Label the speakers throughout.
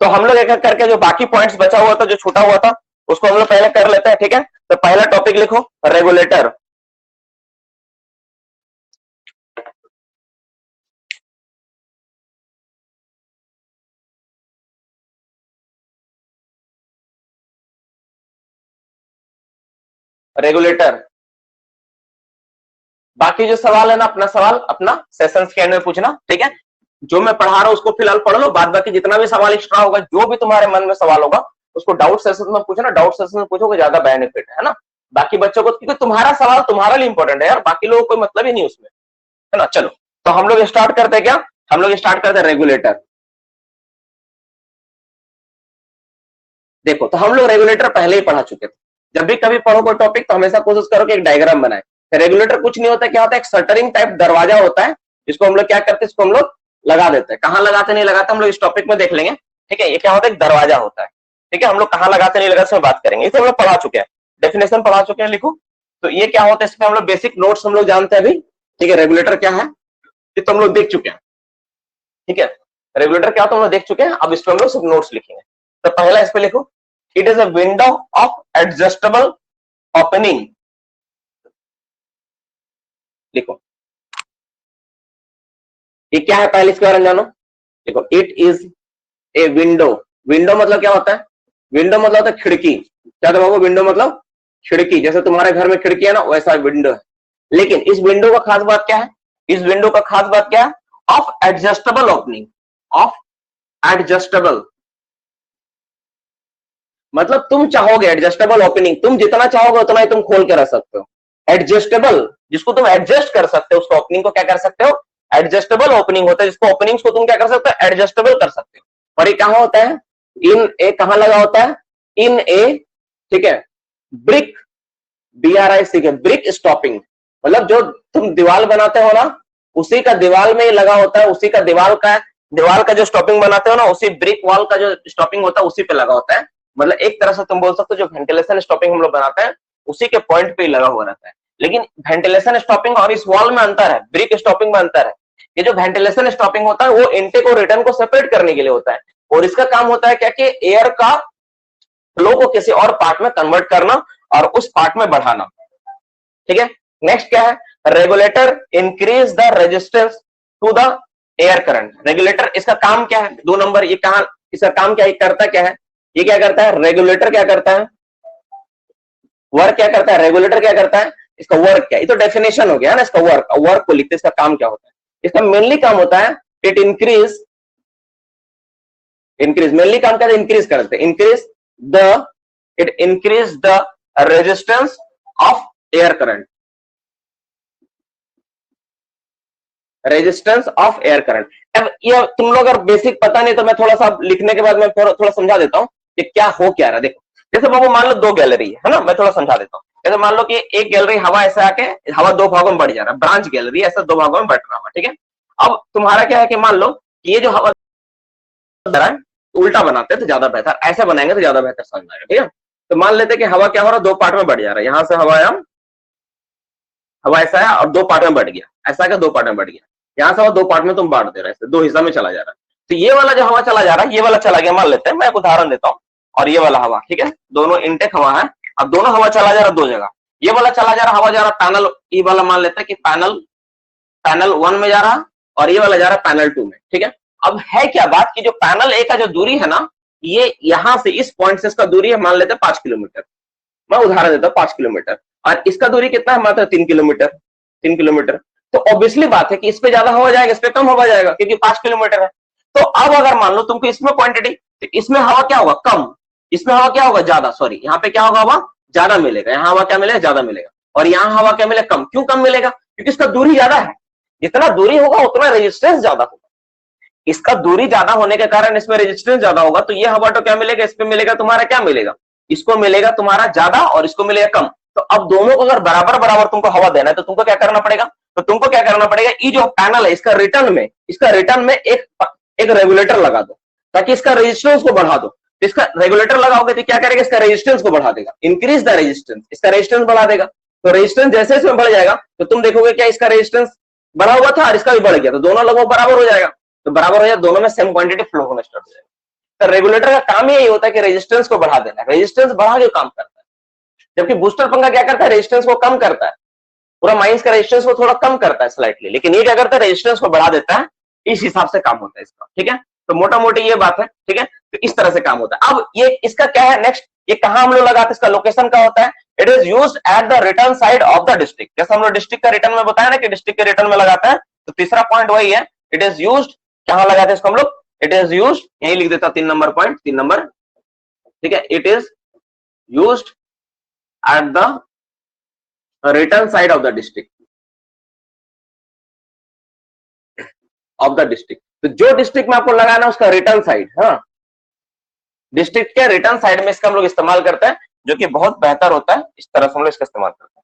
Speaker 1: तो हम लोग एक एक करके जो बाकी पॉइंट्स बचा हुआ था, जो छूटा हुआ था, उसको हम लोग पहले कर लेते हैं, ठीक है। तो पहला टॉपिक लिखो, रेगुलेटर। रेगुलेटर। बाकी जो सवाल है ना, अपना सवाल अपना सेशन के एंड में पूछना, ठीक है। जो मैं पढ़ा रहा हूं उसको फिलहाल पढ़ लो, बाद बाकी जितना भी सवाल एक्स्ट्रा होगा, जो भी तुम्हारे मन में सवाल होगा, उसको डाउट सेशन में पूछना। डाउट सेशन में पूछोगे ज्यादा बेनिफिट है ना बाकी बच्चों को, क्योंकि तुम्हारा सवाल तुम्हारे लिए इंपॉर्टेंट है यार, बाकी लोगों को कोई मतलब ही नहीं उसमें, है ना। चलो, तो हम लोग स्टार्ट करते हैं क्या, हम लोग स्टार्ट करते हैं रेगुलेटर। देखो, तो हम लोग रेगुलेटर पहले ही पढ़ा चुके थे। जब भी कभी पढ़ो कोई टॉपिक तो हमेशा कोशिश करो कि एक डायग्राम बनाए। रेगुलेटर कुछ नहीं होता, क्या होता है, एक शटरिंग टाइप दरवाजा होता है, जिसको हम लोग क्या करते हैं, इसको हम लोग लगा देते हैं। कहां लगाते नहीं लगाते हम लोग इस टॉपिक में देख लेंगे, ठीक है। ये क्या होता है, एक दरवाजा होता है, ठीक है। हम लोग कहां लगाते नहीं लगाते इसमें बात करेंगे, इसे हम लोग पढ़ा चुके हैं, डेफिनेशन पढ़ा चुके हैं, लिखो। तो ये क्या होता है, इसमें हम लोग बेसिक नोट्स हम लोग जानते हैं अभी, ठीक है। रेगुलेटर क्या है ये तो हम लोग देख चुके हैं, ठीक है। रेगुलेटर क्या होता है हम लोग देख चुके हैं, अब इस पर हम लोग सब नोट्स लिखेंगे। तो पहला इस पे लिखो, it is a window of adjustable opening, लिखो। ये क्या है पहले इसके बारे में जानो। देखो, it is a window. Window मतलब क्या होता है, विंडो मतलब होता है खिड़की। क्या था बाबू, विंडो मतलब खिड़की। जैसे तुम्हारे घर में खिड़की है ना, वैसा विंडो है। लेकिन इस विंडो का खास बात क्या है, इस विंडो का खास बात क्या है, of adjustable opening. Of adjustable मतलब तुम चाहोगे एडजस्टेबल ओपनिंग, तुम जितना चाहोगे उतना ही तुम खोल के रख सकते हो। एडजस्टेबल जिसको तुम एडजस्ट कर सकते हो, उसको ओपनिंग को क्या कर सकते हो, एडजस्टेबल ओपनिंग होता है, जिसको ओपनिंग्स को तुम क्या कर सकते हो, एडजस्टेबल कर सकते हो। और ये कहां होता है, इन ए कहां लगा होता है, इन ए, ठीक है, ब्रिक, BRIC के ब्रिक स्टॉपिंग, मतलब जो तुम दीवार बनाते हो ना, उसी का दीवार में लगा होता है, उसी का दीवार का जो स्टॉपिंग बनाते हो ना, उसी ब्रिक वॉल का जो स्टॉपिंग होता है उसी पे लगा होता है। मतलब एक तरह से तुम बोल सकते हो जो वेंटिलेशन स्टॉपिंग हम लोग बनाते हैं उसी के पॉइंट पे ही लगा हुआ रहता है। लेकिन वेंटिलेशन स्टॉपिंग और इस वॉल में अंतर है, ब्रिक स्टॉपिंग में अंतर है। ये जो वेंटिलेशन स्टॉपिंग होता है वो इनटेक और रिटर्न को सेपरेट करने के लिए होता है, और इसका काम होता है क्या कि एयर का फ्लो को किसी और पार्ट में कन्वर्ट करना और उस पार्ट में बढ़ाना, ठीक है। नेक्स्ट क्या है, regulator increase the resistance to the air current. Regulator इसका काम क्या है, 2 नंबर, ये कहां इसका काम क्या है, करता क्या है, ये क्या करता है, रेगुलेटर क्या करता है, वर्क क्या करता है, रेगुलेटर क्या करता है, इसका वर्क क्या है, ये तो डेफिनेशन हो गया ना इसका वर्क। वर्क को लिखते इसका काम क्या होता है, इसका मेनली काम होता है इट इंक्रीज मेनली काम क्या है, इंक्रीज करते हैं, it increase the resistance of air current, resistance of air current. अब ये तुम लोग अगर बेसिक पता नहीं तो मैं थोड़ा सा लिखने के बाद मैं थोड़ा समझा देता हूं कि क्या हो क्या रहा है। देखो, जैसे बाबू मान लो 2 गैलरी है ना, मैं थोड़ा समझा देता हूँ। जैसे मान लो कि एक गैलरी हवा ऐसे आके हवा 2 भागों में बढ़ जा रहा है, ब्रांच गैलरी ऐसा 2 भागों में बढ़ रहा है, ठीक है। अब तुम्हारा क्या है कि मान लो कि ये जो हवा है उल्टा बनाते हैं तो ज्यादा बेहतर, ऐसे बनाएंगे तो ज्यादा बेहतर समझ आएगा, ठीक है। तो मान लेते हैं कि हवा क्या हो रहा है, 2 पार्ट में बढ़ जा रहा है, यहां से हवा ऐसा है और 2 पार्ट में बढ़ गया, ऐसा क्या 2 पार्ट में बढ़ गया, यहाँ से हवा 2 पार्ट में तुम बांट दे रहे हो, 2 हिस्सा में चला जा रहा है। तो ये वाला जो हवा चला जा रहा है, ये वाला चला गया, मान लेते हैं, मैं एक उदाहरण देता हूँ, और ये वाला हवा, ठीक है, दोनों इनटेक हवा है। अब दोनों हवा चला जा रहा है 2 जगह, ये वाला चला जा रहा हवा जा रहा पैनल, ये वाला मान लेते हैं कि पैनल 1 में जा रहा और ये वाला जा रहा पैनल 2 में, ठीक है। अब है क्या बात कि जो पैनल ए का जो दूरी है ना, ये यहां से इस पॉइंट से इसका दूरी है, मान लेते हैं 5 किलोमीटर, मैं उदाहरण देता हूँ 5 किलोमीटर, और इसका दूरी कितना है, मात्र 3 किलोमीटर। तो ऑब्वियसली बात है कि इस पे ज्यादा हवा जाएगा, इस पे कम हवा जाएगा, क्योंकि 5 किलोमीटर है। तो अब अगर मान लो तुमको इसमें क्वांटिटी, तो इसमें हवा क्या होगा, कम, इसमें हवा क्या होगा, ज्यादा, सॉरी, यहाँ पे क्या होगा, हवा ज्यादा मिलेगा, यहाँ हवा क्या मिलेगा, ज्यादा मिलेगा, और यहाँ हवा क्या मिलेगा, कम। क्यों कम मिलेगा, क्योंकि इसका दूरी ज्यादा है, जितना दूरी होगा उतना रेजिस्टेंस ज्यादा होगा, इसका दूरी ज्यादा होने के कारण इसमें रेजिस्टेंस ज्यादा होगा। तो ये हवा तो क्या मिलेगा, इसमें मिलेगा तुम्हारा क्या मिलेगा, इसको मिलेगा तुम्हारा ज्यादा और इसको मिलेगा कम। तो अब दोनों को अगर बराबर बराबर तुमको हवा देना है तो तुमको क्या करना पड़ेगा, ये जो पैनल है इसका रिटर्न में एक रेगुलेटर लगा दो, ताकि इसका रेजिस्टेंस को बढ़ा दो। इसका रेगुलेटर लगाओगे तो क्या करेगा, इसका रेजिस्टेंस को बढ़ा देगा, इंक्रीज द रेजिस्टेंस, इसका रेजिस्टेंस बढ़ा देगा। तो रेजिस्टेंस जैसे इसमें बढ़ जाएगा तो तुम देखोगे क्या इसका रेजिस्टेंस बढ़ा हुआ था और इसका भी बढ़ गया, तो दोनों लगभग बराबर हो जाएगा। तो बराबर हो जाए, दोनों में सेम क्वांटिटी फ्लो होना स्टार्ट हो जाएगा। तो रेगुलेटर का काम ही यही होता है कि रेजिस्टेंस को बढ़ा देना, रेजिस्टेंस बढ़ा के काम करता है। जबकि बूस्टर पंखा क्या करता है, रेजिस्टेंस को कम करता है, पूरा माइंस का रेजिस्टेंस को थोड़ा कम करता है स्लाइटली, लेकिन ये क्या करता है, रेजिस्टेंस को बढ़ा देता है। इस हिसाब से काम होता है इसका, ठीक है। तो मोटा मोटी ये बात है, ठीक है। तो इस तरह से काम होता है। अब ये इसका क्या है नेक्स्ट, ये कहां हम लोग लगाते हैं, इसका लोकेशन क्या होता है, it is used at the return side of the district. जैसे हम लोग डिस्ट्रिक्ट का रिटर्न में बताया ना कि डिस्ट्रिक्ट के रिटर्न में लगाते हैं, तो तीसरा पॉइंट वही है, इट इज यूज्ड कहां लगाते हैं इसको हम लोग, इट इज यूज्ड, यही लिख देता 3 नंबर पॉइंट, 3 नंबर, ठीक है। It is used at the return side of the district, of the district. तो जो डिस्ट्रिक्ट में आपको लगाना है उसका रिटर्न साइड, हाँ, डिस्ट्रिक्ट के रिटर्न साइड में इसका हम लोग इस्तेमाल करते हैं, जो कि बहुत बेहतर होता है। इस तरह से हम लोग इसका इस्तेमाल करते हैं।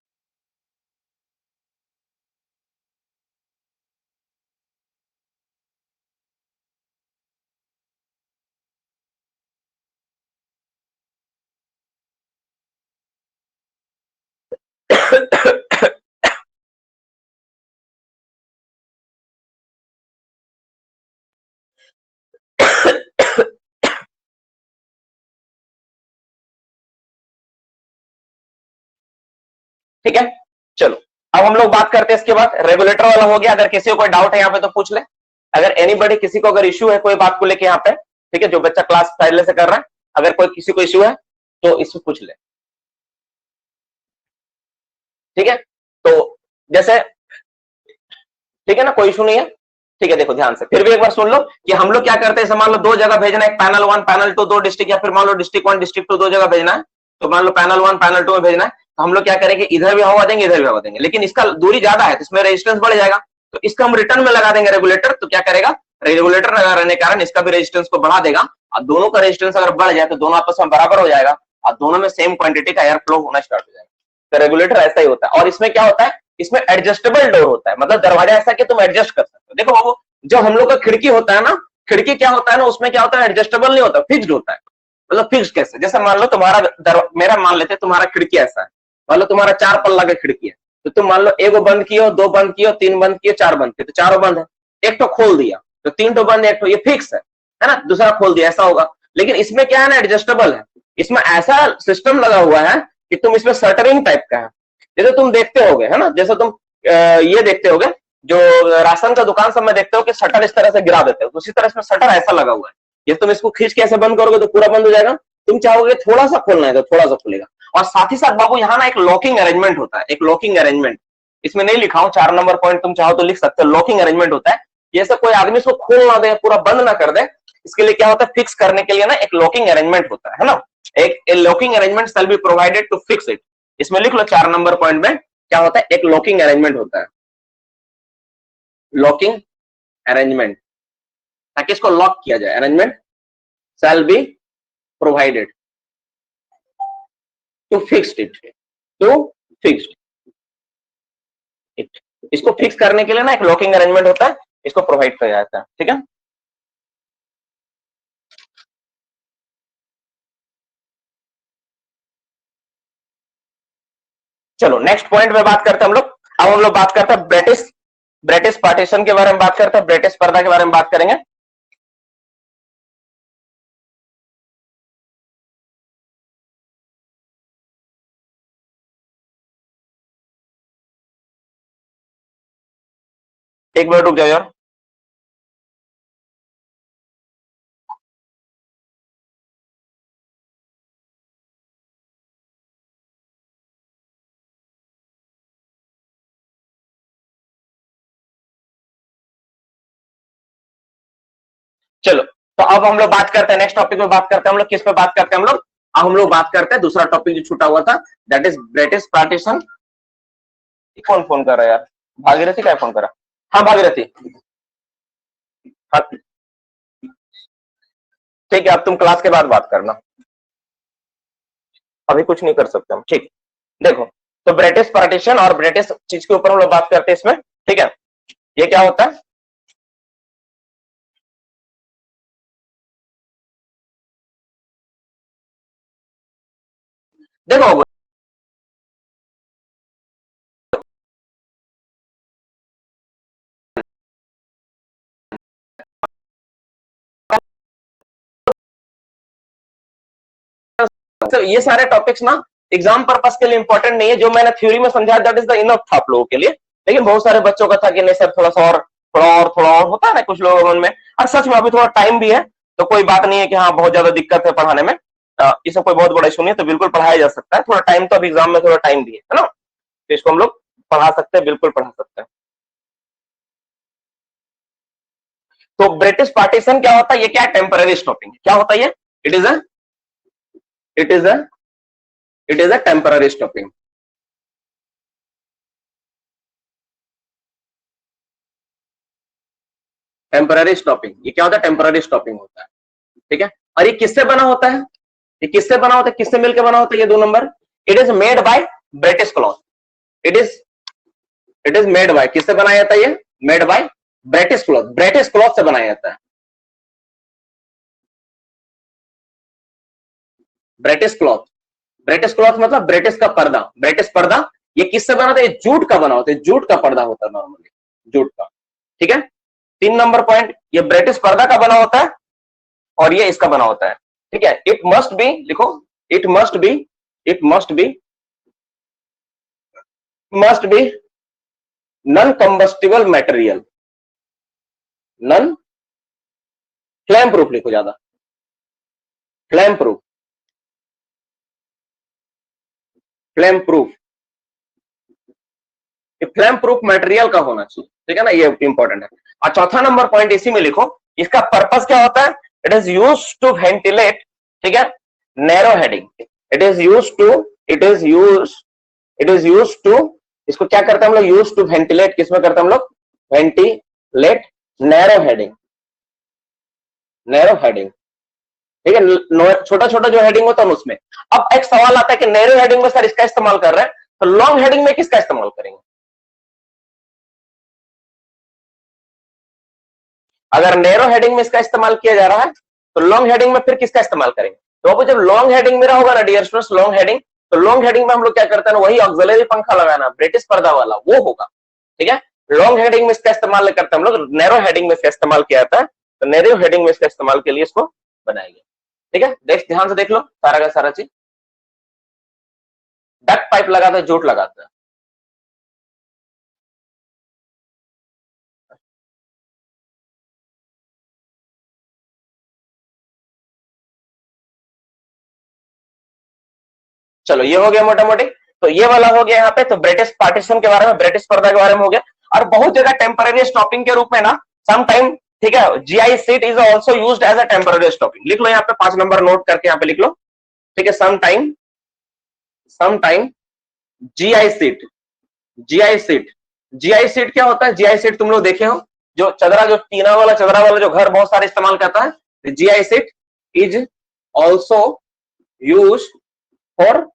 Speaker 1: ठीक है, चलो अब हम लोग बात करते हैं इसके बाद, रेगुलेटर वाला हो गया। अगर किसी को कोई डाउट है यहाँ पे तो पूछ ले, अगर एनीबॉडी, किसी को अगर इश्यू है कोई बात को लेके यहाँ पे, ठीक है, जो बच्चा क्लास पहले से कर रहा है, अगर कोई किसी को इश्यू है तो इससे पूछ ले, ठीक है। तो जैसे, ठीक है ना, कोई इशू नहीं है, ठीक है। देखो ध्यान से फिर भी एक बार सुन लो कि हम लोग क्या करते हैं। मान लो दो जगह भेजना है, पैनल 1 पैनल 2 दो डिस्ट्रिक्ट, या फिर मान लो डिस्ट्रिक्ट 1 डिस्ट्रिक्ट 2 दो जगह भेजना है। तो मान लो पैनल 1 पैनल 2 में भेजना है, तो हम लोग क्या करेंगे, इधर भी हवा देंगे इधर भी हवा देंगे, लेकिन इसका दूरी ज्यादा है तो इसमें रेजिस्टेंस बढ़ जाएगा। तो इसका हम रिटर्न में लगा देंगे रेगुलेटर, तो क्या करेगा, रेगुलेटर लगा रहने के कारण इसका भी रेजिस्टेंस को बढ़ा देगा, और दोनों का रेजिस्टेंस अगर बढ़ जाए तो दोनों आपस में बराबर हो जाएगा, और दोनों में सेम क्वांटिटी का एयर फ्लो होना स्टार्ट हो जाएगा। तो रेगुलेटर ऐसा ही होता है। और इसमें क्या होता है, इसमें एडजस्टेबल डोर होता है, मतलब दरवाजा ऐसा कि तुम एडजस्ट कर सकते हो। देखो बाबू, जो हम लोग का खिड़की होता है ना, खिड़की क्या होता है ना, उसमें क्या होता है, एडजस्टेबल नहीं होता, फिक्स्ड होता है। मतलब फिक्स्ड कैसे, जैसे मान लो तुम्हारा मेरा मान लेते तुम्हारा खिड़की ऐसा है, मान लो तुम्हारा 4 पल्ला का खिड़की है, तो तुम मान लो एगो बंद कियो, 2 बंद कियो, 3 बंद कियो, 4 बंद किए, तो चारों बंद है। एक तो खोल दिया तो 3 तो बंद, एक तो ये फिक्स है ना, दूसरा खोल दिया, ऐसा होगा। लेकिन इसमें क्या है ना, एडजस्टेबल है। इसमें ऐसा सिस्टम लगा हुआ है कि तुम इसमें शटरिंग टाइप का है, जैसे तुम देखते होगे, है ना, जैसे तुम ये देखते होगे, जो राशन का दुकान सब में देखते हो कि शटर इस तरह से गिरा देते हो, तो उसी तरह इसमें शटर ऐसा लगा हुआ है। ये तुम इसको खींच के ऐसे बंद करोगे तो पूरा बंद हो जाएगा, तुम चाहोगे थोड़ा सा खोलना है तो थोड़ा सा खुलेगा। और साथ ही साथ बाबू यहाँ ना एक लॉकिंग अरेंजमेंट होता है, एक लॉकिंग अरेंजमेंट, इसमें नहीं लिखा हूं, 4 नंबर पॉइंट तुम चाहो तो लिख सकते हो। लॉकिंग अरेंजमेंट होता है, जैसे कोई आदमी इसको खोल ना दे, पूरा बंद ना कर दे, इसके लिए क्या होता है, फिक्स करने के लिए ना एक लॉकिंग अरेंजमेंट होता है ना। एक locking arrangement shall be provided to fix it. इसमें लिख लो 4 नंबर पॉइंट में क्या होता है, एक लॉकिंग अरेंजमेंट होता है, लॉकिंग अरेंजमेंट, ताकि इसको लॉक किया जाए। Arrangement shall be provided to fixed it, to fixed it. इसको फिक्स करने के लिए ना एक लॉकिंग अरेंजमेंट होता है, इसको प्रोवाइड किया जाता है, ठीक है। चलो नेक्स्ट पॉइंट में बात करते हैं हम लोग। अब हम लोग बात करते हैं ब्रेटिश, ब्रेटिश पार्टीशन के बारे में बात करते हैं, ब्रेटिश पर्दा के बारे में बात करेंगे। एक मिनट रुक जाओ यार। चलो, तो अब हम लोग बात करते हैं नेक्स्ट टॉपिक में, बात करते हैं हम लोग किस पे बात करते हैं हम लोग, अब हम लोग बात करते हैं दूसरा टॉपिक जो छूटा हुआ था, दैट इज ब्रिटिश पार्टीशन। कौन फोन कर रहा है यार, भागीरथी क्या फोन करा, हाँ भागीरथी, हाँ ठीक है, अब तुम क्लास के बाद बात करना, अभी कुछ नहीं कर सकते हम, ठीक। देखो, तो ब्रिटिश पार्टीशन और ब्रिटिश चीज के ऊपर हम लोग बात करते हैं इसमें, ठीक है। ये क्या होता है, देखो तो ये सारे टॉपिक्स ना एग्जाम पर्पस के लिए इंपॉर्टेंट नहीं है, जो मैंने थ्योरी में समझाया दैट इज द इनफ था आप लोगों के लिए। लेकिन बहुत सारे बच्चों का था कि नहीं सर थोड़ा सा और थोड़ा और होता है ना कुछ लोगों मन में। और सच में अभी थोड़ा टाइम भी है, तो कोई बात नहीं है कि हाँ बहुत ज्यादा दिक्कत है पढ़ाने में, इसमें कोई बहुत बड़ा इशू नहीं है, तो बिल्कुल पढ़ाया जा सकता है। थोड़ा टाइम तो अभी एग्जाम में थोड़ा टाइम भी है ना, तो इसको हम लोग पढ़ा सकते हैं, बिल्कुल पढ़ा सकते हैं। तो ब्रिटिश पार्टीशन क्या होता है, ये क्या है, टेम्पररी स्टॉपिंग। क्या होता है ये, it is a it is a it is a temporary stopping. Temporary stopping, ये क्या होता है, टेम्पररी स्टॉपिंग होता है। ठीक है, और ये किससे बना होता है, ये किससे बना होता है, किससे मिलकर बना होता है, ये 2 number. It is made by British cloth. It is made by, किससे बनाया जाता है ये, made by British cloth, British cloth से बनाया जाता है। ब्रिटिश क्लॉथ, ब्रिटिश क्लॉथ मतलब ब्रिटिश का पर्दा, ब्रिटिश पर्दा। ये किससे बना था, ये जूट का बना होता है, जूट का पर्दा होता है नॉर्मली, जूट का। ठीक है, 3 नंबर पॉइंट, ये ब्रिटिश पर्दा का बना होता है और ये इसका बना होता है। ठीक है, इट मस्ट बी, लिखो, it must be, it must be non combustible material, non flame proof, लिखो ज्यादा, flame proof, flame proof, flame proof material का होना चाहिए। ठीक है ना, ये इंपॉर्टेंट है। और चौथा नंबर पॉइंट इसी में लिखो, इसका पर्पस क्या होता है, it is use to ventilate, ठीक है, narrow heading. It is use to, it is use to, इसको क्या करते हैं हम लोग, यूज टू वेंटिलेट, किसमें करते हैं हम लोग, ventilate narrow heading, narrow heading. ठीक है, छोटा छोटा जो हेडिंग होता है उसमें। अब एक सवाल आता है कि नैरो हेडिंग में सर इसका इस्तेमाल कर रहे हैं, तो लॉन्ग हेडिंग में किसका इस्तेमाल करेंगे। अगर नैरो हेडिंग में इसका इस्तेमाल किया जा रहा है, तो लॉन्ग हेडिंग में फिर किसका इस्तेमाल करेंगे। तो अब जब लॉन्ग हेडिंग मेरा होगा ना डियर स्टूडेंट्स, लॉन्ग हेडिंग, तो लॉन्ग हेडिंग में हम लोग क्या करते हैं, वही ऑक्सिलरी पंखा लगाना, ब्रिटिश पर्दा वाला वो होगा। ठीक है, लॉन्ग हेडिंग में इसका इस्तेमाल करते हैं हम लोग, नैरो हेडिंग में इसका इस्तेमाल किया जाता है, तो नैरो हेडिंग में इसका इस्तेमाल के लिए इसको बनाएंगे। ठीक है, ध्यान से देख लो सारा का सारा चीज। डक पाइप लगाता है, जूट लगाता है। चलो ये हो गया मोटा मोटी, तो ये वाला हो गया यहाँ पे। तो ब्रिटिश पार्टीशन के बारे में, ब्रिटिश पर्दा के बारे में हो गया। और बहुत जगह टेम्पररी स्टॉपिंग के रूप में ना सम टाइम, ठीक है, GI sheet is also used as a temporary stopping. लिख लो यहाँ पे 5 नंबर नोट करके यहाँ पे लिख लो। ठीक है, some time GI sheet, GI sheet, GI sheet क्या होता है, जीआई सीट तुम लोग देखे हो, जो चदरा, जो टीना वाला चदरा वाला जो घर बहुत सारे इस्तेमाल करता है, GI sheet is also use for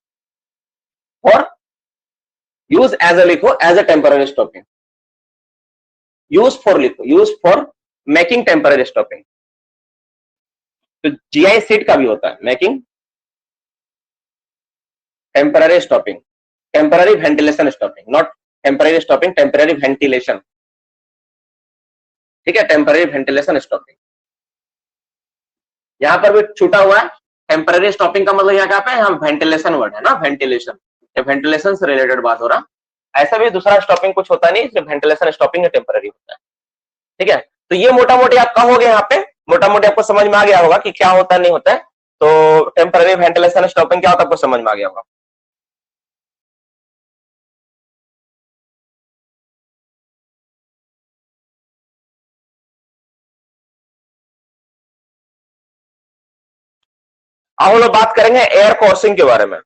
Speaker 1: use as a, लिखो, as a temporary stopping, use for लिखो, use for making temporary stopping. तो जीआई सीट का भी होता है making temporary stopping, temporary ventilation stopping, not temporary stopping, temporary ventilation. ठीक है, temporary ventilation stopping यहां पर भी छूटा हुआ है। टेम्पररी स्टॉपिंग का मतलब यहाँ क्या पे, हम वेंटिलेशन वर्ड है ना, वेंटिलेशन, वेंटिलेशन से रिलेटेड बात हो रहा। ऐसा भी दूसरा स्टॉपिंग कुछ होता नहीं, सिर्फ वेंटिलेशन स्टॉपिंग टेम्पररी होता है। ठीक है, तो ये मोटा मोटी आप कहोगे यहाँ पे, मोटा मोटी आपको समझ में आ गया होगा कि क्या होता नहीं होता है। तो टेम्पररी वेंटिलेशन स्टॉपिंग क्या होता है, आपको समझ में आ गया होगा। अब हम लोग बात करेंगे एयर कोर्सिंग के बारे में।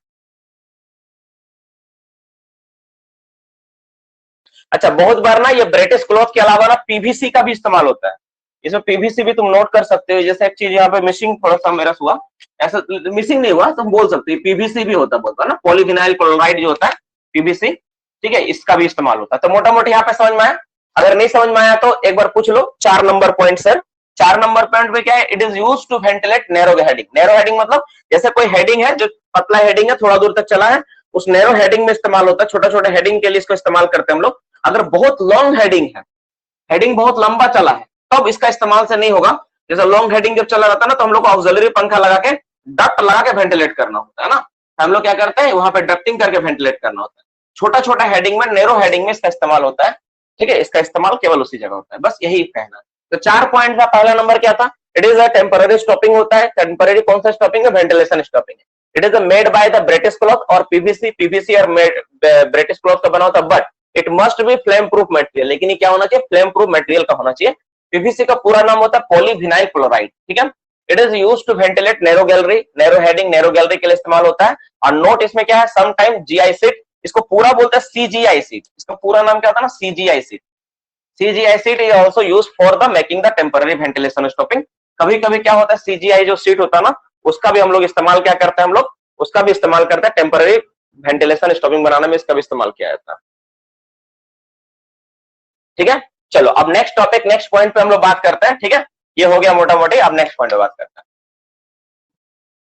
Speaker 1: अच्छा, बहुत बार ना ये ब्रिटिश क्लॉथ के अलावा ना पीवीसी का भी इस्तेमाल होता है। इसमें पीवीसी भी तुम नोट कर सकते हो। जैसे एक चीज यहाँ पे मिसिंग थोड़ा सा मेरा हुआ, ऐसा मिसिंग नहीं हुआ, तुम बोल सकते हो पीवीसी भी होता है, बहुत बार ना पॉलीविनाइल क्लोराइड जो होता है, पीवीसी, ठीक है, इसका भी इस्तेमाल होता है। तो मोटा मोटी यहाँ पे समझ में आया। अगर नहीं समझ में आया तो एक बार पूछ लो। 4 number point sir, 4 number point में क्या है, it is use to ventilate narrow heading. Narrow heading मतलब जैसे कोई हेडिंग है जो पतला हेडिंग है, थोड़ा दूर तक चला है, उस नैरो हेडिंग में इस्तेमाल होता है। छोटा छोटा हेडिंग के लिए इसको इस्तेमाल करते हैं हम लोग। अगर बहुत लॉन्ग हेडिंग है, हेडिंग बहुत लंबा चला है, तब इसका इस्तेमाल से नहीं होगा। जैसे लॉन्ग हेडिंग जब चला रहता है ना, तो हम लोग को ऑक्सिलरी पंखा लगा के डक्ट लगा के वेंटिलेट करना होता है ना, हम लोग क्या करते हैं वहां पे डक्टिंग करके वेंटिलेट करना होता है। छोटा छोटा हेडिंग में, नैरो हेडिंग में इसका इस्तेमाल होता है, ठीक है, इसका इस्तेमाल केवल उसी जगह होता है, बस यही कहना। तो 4 पॉइंट का पहला नंबर क्या था, it is a temporary stopping होता है, टेम्पररी कौन सा स्टॉपिंग है, वेंटिलेशन स्टॉपिंग है। It is made by the British cloth और पीवीसी, पीवीसी और ब्रिटिश क्लॉथ का बना होता है, but it must be flame proof material, लेकिन ये क्या होना चाहिए, फ्लेम प्रूफ मटेरियल का होना चाहिए। पीवीसी का पूरा नाम होता है पॉलीविनाइल क्लोराइड, ठीक है। It is use to ventilate narrow gallery, narrow heading, narrow gallery के लिए इस्तेमाल होता है। और नोट इसमें क्या है, समटाइम जीआई सीट, इसको पूरा बोलते हैं सीजीआई सीट, इसका पूरा नाम क्या होता है ना, CGI seat. CGI seat is also used for the making the temporary ventilation stopping. कभी कभी क्या होता है, सीजीआई जो सीट होता है ना, उसका भी हम लोग इस्तेमाल क्या करते हैं, हम लोग उसका भी इस्तेमाल करते हैं, टेम्पररी वेंटिलेशन स्टॉपिंग बनाने में इसका भी इस्तेमाल किया जाता है, ठीक है। चलो अब नेक्स्ट टॉपिक, नेक्स्ट पॉइंट पे हम लोग बात करते हैं, ठीक है। ये हो गया मोटा मोटी, अब नेक्स्ट पॉइंट पे बात करते हैं।